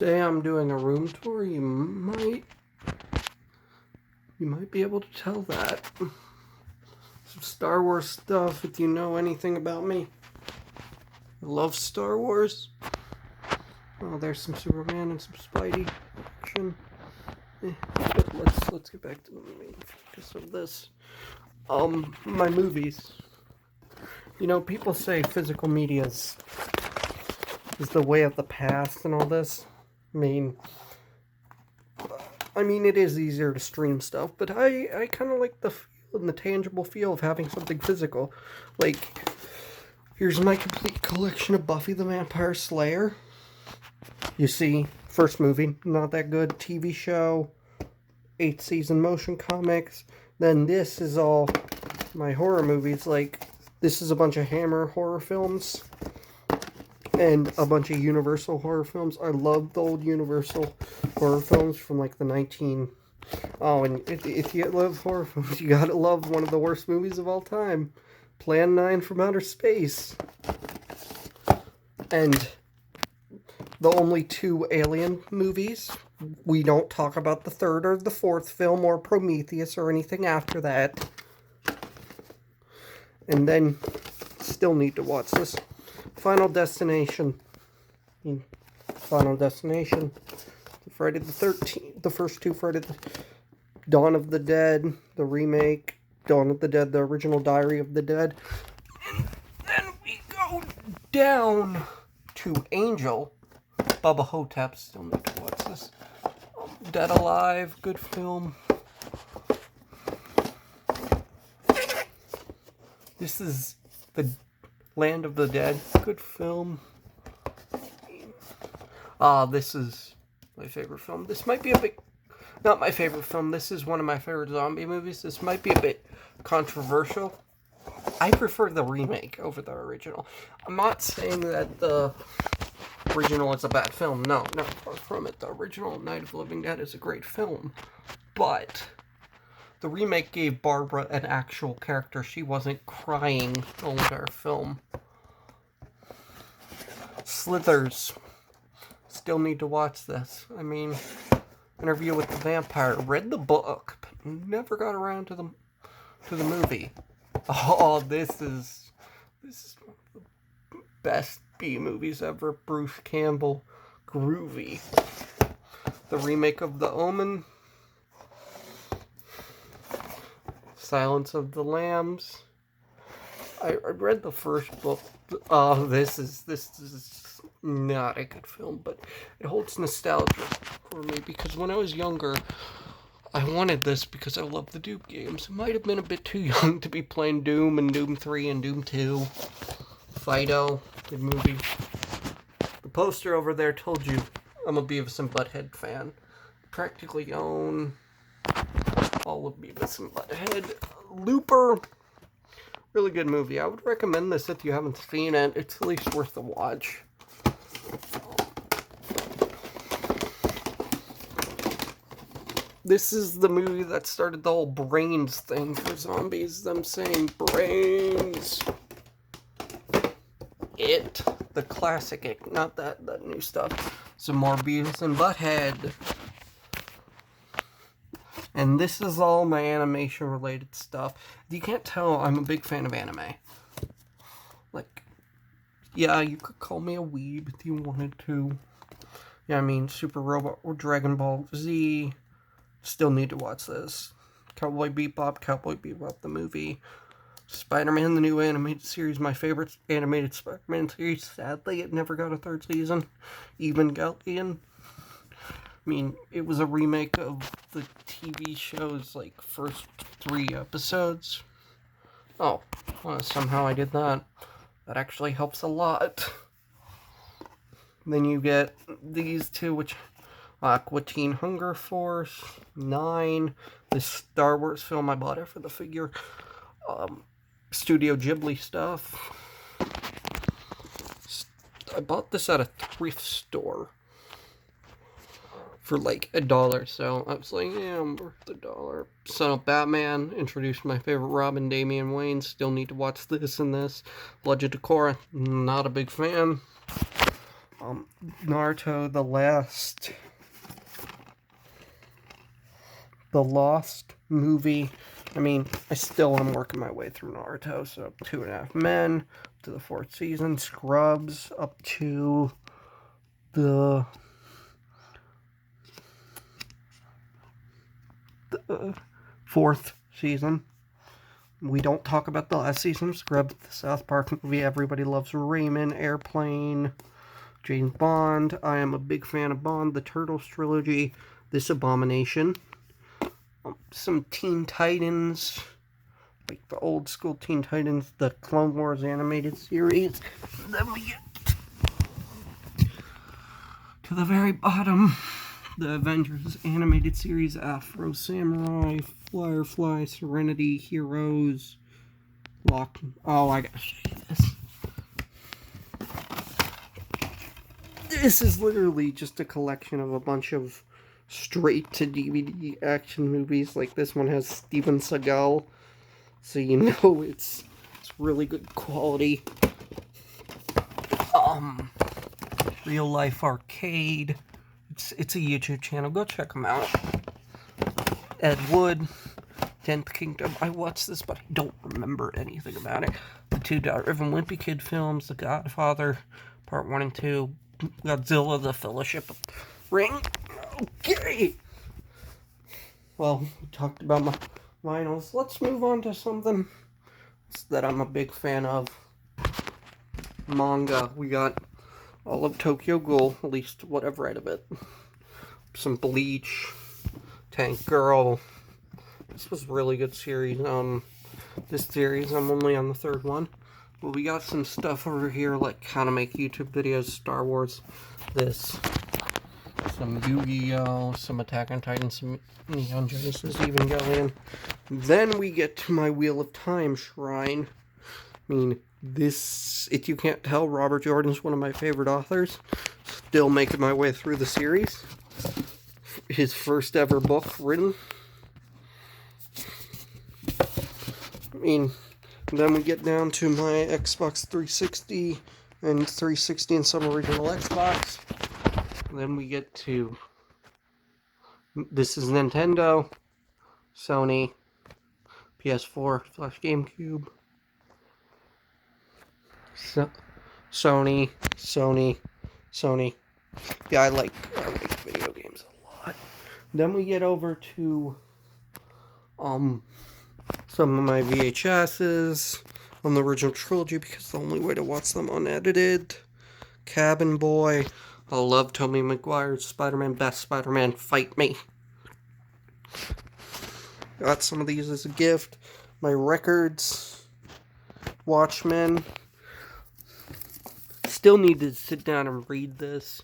Today I'm doing a room tour. You might be able to tell that. Some Star Wars stuff if you know anything about me. I love Star Wars. Oh, there's some Superman and some Spidey action. But let's get back to the main focus of this. My movies. You know, people say physical media is the way of the past and all this. I mean, it is easier to stream stuff, but I kind of like the feel and the tangible feel of having something physical. Like, here's my complete collection of Buffy the Vampire Slayer. You see, first movie, not that good. TV show, 8th season motion comics. Then this is all my horror movies. Like, this is a bunch of Hammer horror films and a bunch of Universal horror films. I love the old Universal horror films from like the 19... Oh, and if you love horror films, you gotta love one of the worst movies of all time, Plan 9 from Outer Space. And the only 2 Alien movies. We don't talk about the 3rd or the 4th film or Prometheus or anything after that. And then, still need to watch this. Final Destination. Final Destination. Friday the 13th. The first 2 Friday the... Dawn of the Dead. The remake. Dawn of the Dead. The original Diary of the Dead. And then we go down to Angel. Bubba Hotep. Still need to watch this. Dead Alive. Good film. This is the Land of the Dead. Good film. This is my favorite film. This might be a bit... Not my favorite film. This is one of my favorite zombie movies. This might be a bit controversial. I prefer the remake over the original. I'm not saying that the original is a bad film. No, far from it. The original Night of the Living Dead is a great film. But the remake gave Barbara an actual character. She wasn't crying the entire film. Slithers. Still need to watch this. I mean, Interview with the Vampire. Read the book, but never got around to the movie. Oh, this is one of the best B movies ever. Bruce Campbell, groovy. The remake of The Omen. Silence of the Lambs. I read the first book. This is not a good film, but it holds nostalgia for me because when I was younger, I wanted this because I loved the Doom games. It might have been a bit too young to be playing Doom and Doom 3 and Doom 2. Fido, good movie. The poster over there told you I'm a Beavis and Butthead fan. Practically own all of Beavis and Butthead. Looper. Really good movie. I would recommend this if you haven't seen it. It's at least worth the watch. This is the movie that started the whole brains thing for zombies. Them saying brains. It. The classic It. Not that new stuff. Some more Beavis and Butthead. And this is all my animation-related stuff. You can't tell I'm a big fan of anime. Like, yeah, you could call me a weeb if you wanted to. Yeah, I mean, Super Robot or Dragon Ball Z. Still need to watch this. Cowboy Bebop the movie. Spider-Man, the new animated series, my favorite animated Spider-Man series. Sadly, it never got a 3rd season. Evangelion. I mean, it was a remake of the TV show's, like, first 3 episodes. Oh, well, somehow I did that. That actually helps a lot. Then you get these 2, which... Aqua Teen Hunger Force, 9, this Star Wars film I bought it for the figure, Studio Ghibli stuff. I bought this at a thrift store for like $1, so I was like, yeah, I'm worth $1. Son of Batman, introduced my favorite Robin, Damian Wayne. Still need to watch this and this. Legend of Korra, not a big fan. Naruto, the Lost movie. I mean, I still am working my way through Naruto, so 2.5 Men to the 4th season, Scrubs up to the 4th season. We don't talk about the last season of Scrubs, the South Park movie, Everybody Loves Raymond, Airplane, James Bond. I am a big fan of Bond, the Turtles trilogy, This Abomination. Some Teen Titans, like the old school Teen Titans, the Clone Wars animated series. Then we get to the very bottom, the Avengers animated series, Afro Samurai, Firefly, Serenity, Heroes, Lock. Oh, I gotta show you this. This is literally just a collection of a bunch of straight-to-DVD action movies. Like, this one has Steven Seagal, so you know it's really good quality. Real Life Arcade. It's a YouTube channel. Go check them out. Ed Wood, 10th Kingdom. I watched this, but I don't remember anything about it. The 2 Irvin Wimpy Kid films, The Godfather, Part 1 and 2, Godzilla, The Fellowship of Ring. Okay. Well, we talked about my vinyls. Let's move on to something that I'm a big fan of. Manga. We got all of Tokyo Ghoul, at least what I've read of it. Some Bleach, Tank Girl. This was a really good series. This series, I'm only on the 3rd one. But we got some stuff over here, like how to make YouTube videos, Star Wars, this, some Yu-Gi-Oh!, some Attack on Titan, some Neon Genesis Evangelion. Then we get to my Wheel of Time shrine. I mean, this, if you can't tell, Robert Jordan's one of my favorite authors. Still making my way through the series. His first ever book written. I mean, then we get down to my Xbox 360 and 360 and some original Xbox. Then we get to, this is Nintendo, Sony, PS4, Flash GameCube, Sony. Yeah, I like video games a lot. Then we get over to some of my VHSs on the original trilogy, because the only way to watch them unedited. Cabin Boy. I love Tobey Maguire's Spider-Man. Best Spider-Man. Fight me. Got some of these as a gift. My records. Watchmen. Still need to sit down and read this,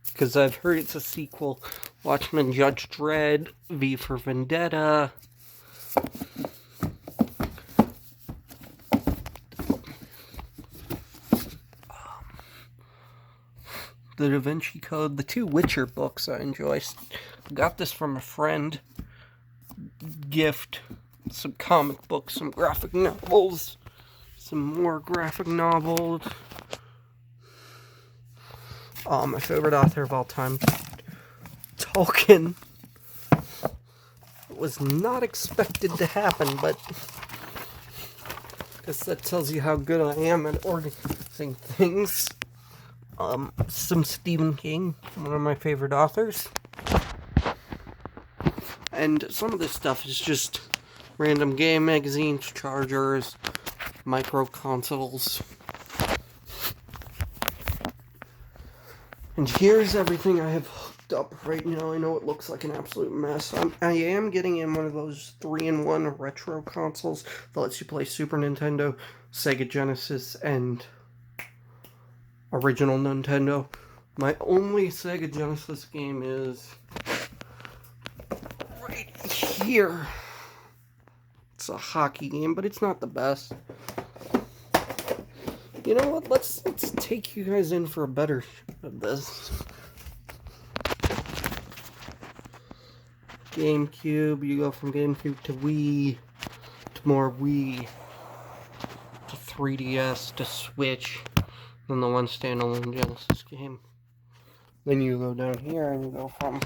because I've heard it's a sequel. Watchmen, Judge Dredd, V for Vendetta. The Da Vinci Code, the 2 Witcher books I enjoy. Got this from a friend. Gift. Some comic books, some graphic novels. Some more graphic novels. My favorite author of all time, Tolkien. It was not expected to happen, but I guess that tells you how good I am at organizing things. Some Stephen King, one of my favorite authors. And some of this stuff is just random game magazines, chargers, micro consoles. And here's everything I have hooked up right now. I know it looks like an absolute mess. I am getting in one of those 3-in-1 retro consoles that lets you play Super Nintendo, Sega Genesis, and original Nintendo. My only Sega Genesis game is right here. It's a hockey game, but it's not the best. You know what? Let's take you guys in for a better of this. GameCube. You go from GameCube to Wii, to more Wii, to 3DS, to Switch. than the one standalone Genesis game. Then you go down here and you go from